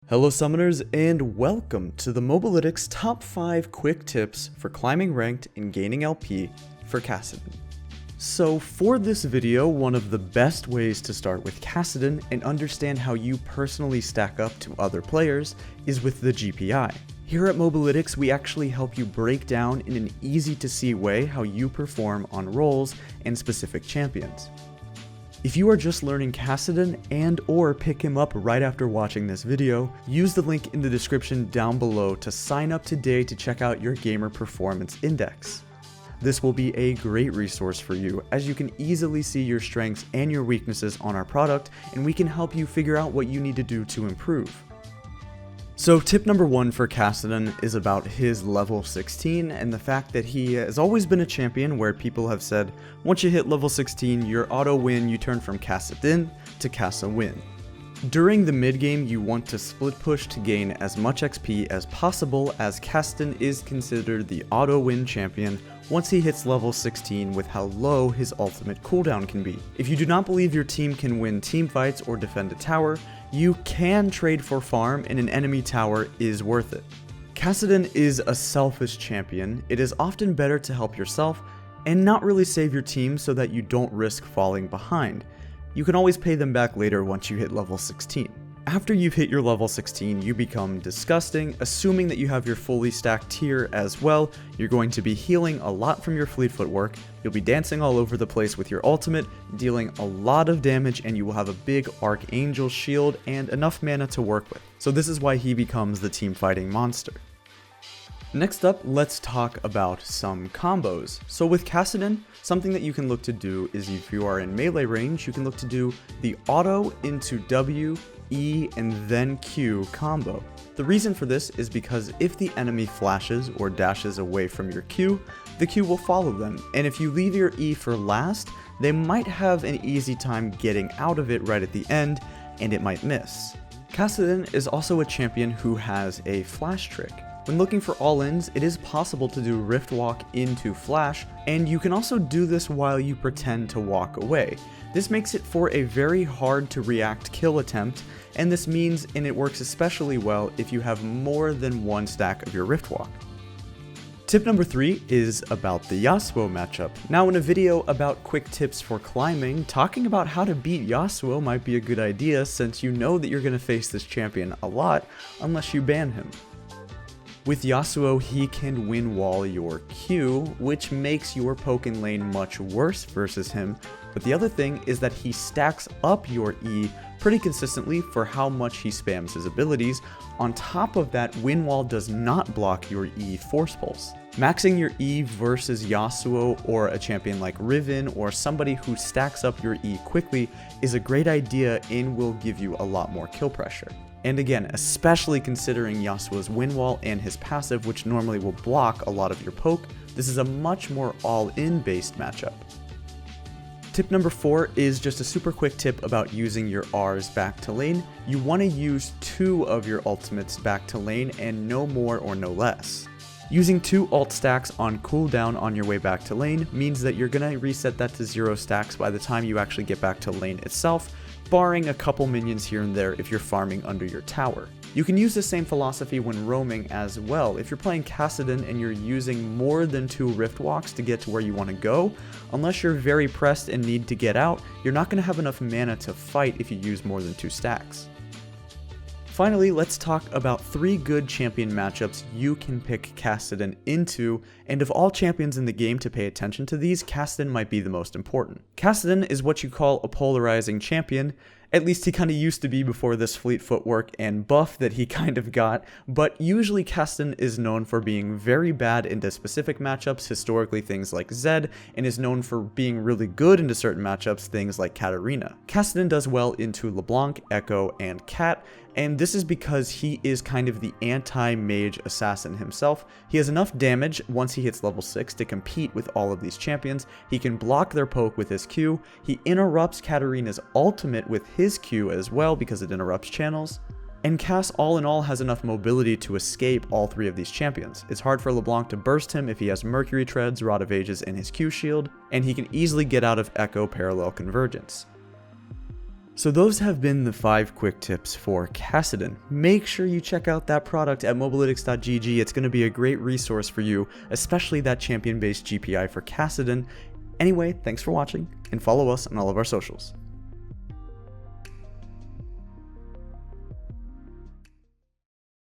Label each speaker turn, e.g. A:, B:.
A: Hello summoners and welcome to the Mobalytics top 5 quick tips for climbing ranked and gaining LP for Kassadin. So for this video, one of the best ways to start with Kassadin and understand how you personally stack up to other players is with the GPI. Here at Mobalytics, we actually help you break down in an easy to see way how you perform on roles and specific champions. If you are just learning Kassadin and or pick him up right after watching this video, use the link in the description down below to sign up today to check out your Gamer Performance Index. This will be a great resource for you as you can easily see your strengths and your weaknesses on our product, and we can help you figure out what you need to do to improve. So tip number 1 for Kassadin is about his level 16 and the fact that he has always been a champion where people have said, once you hit level 16, your auto win, you turn from Kassadin to Kassa win. During the mid game, you want to split push to gain as much XP as possible, as Kassadin is considered the auto win champion once he hits level 16 with how low his ultimate cooldown can be. If you do not believe your team can win team fights or defend a tower, you can trade for farm and an enemy tower is worth it. Kassadin is a selfish champion. It is often better to help yourself and not really save your team so that you don't risk falling behind. You can always pay them back later once you hit level 16. After you've hit your level 16, you become disgusting. Assuming that you have your fully stacked tier as well, you're going to be healing a lot from your fleet footwork, you'll be dancing all over the place with your ultimate, dealing a lot of damage, and you will have a big Archangel shield and enough mana to work with. So this is why he becomes the team fighting monster. Next up, let's talk about some combos. So with Kassadin, something that you can look to do is if you are in melee range, you can look to do the auto into W, E, and then Q combo. The reason for this is because if the enemy flashes or dashes away from your Q, the Q will follow them, and if you leave your E for last, they might have an easy time getting out of it right at the end, and it might miss. Kassadin is also a champion who has a flash trick. When looking for all-ins, it is possible to do Rift Walk into Flash, and you can also do this while you pretend to walk away. This makes it for a very hard to react kill attempt, and this means, and it works especially well if you have more than one stack of your Rift Walk. Tip number 3 is about the Yasuo matchup. Now in a video about quick tips for climbing, talking about how to beat Yasuo might be a good idea since you know that you're going to face this champion a lot unless you ban him. With Yasuo, he can win wall your Q, which makes your poke in lane much worse versus him, but the other thing is that he stacks up your E pretty consistently for how much he spams his abilities. On top of that, win wall does not block your E force pulse. Maxing your E versus Yasuo or a champion like Riven or somebody who stacks up your E quickly is a great idea and will give you a lot more kill pressure. And again, especially considering Yasuo's win wall and his passive, which normally will block a lot of your poke, this is a much more all-in based matchup. Tip number 4 is just a super quick tip about using your R's back to lane. You want to use 2 of your ultimates back to lane and no more or no less. Using 2 ult stacks on cooldown on your way back to lane means that you're going to reset that to 0 stacks by the time you actually get back to lane itself, barring a couple minions here and there if you're farming under your tower. You can use the same philosophy when roaming as well. If you're playing Kassadin and you're using more than 2 Rift Walks to get to where you want to go, unless you're very pressed and need to get out, you're not going to have enough mana to fight if you use more than 2 stacks. Finally, let's talk about 3 good champion matchups you can pick Kassadin into, and of all champions in the game to pay attention to these, Kassadin might be the most important. Kassadin is what you call a polarizing champion. At least he kind of used to be before this fleet footwork and buff that he kind of got, but usually Kassadin is known for being very bad into specific matchups, historically things like Zed, and is known for being really good into certain matchups, things like Katarina. Kassadin does well into LeBlanc, Echo, and Cat, and this is because he is kind of the anti-mage assassin himself. He has enough damage once he hits level 6 to compete with all of these champions. He can block their poke with his Q, he interrupts Katarina's ultimate with his Q as well because it interrupts channels, and Cass all in all has enough mobility to escape all 3 of these champions. It's hard for LeBlanc to burst him if he has Mercury Treads, Rod of Ages, and his Q shield, and he can easily get out of Echo Parallel Convergence. So those have been the 5 quick tips for Kassadin. Make sure you check out that product at mobalytics.gg. It's going to be a great resource for you, especially that champion-based GPI for Kassadin. Anyway, thanks for watching, and follow us on all of our socials.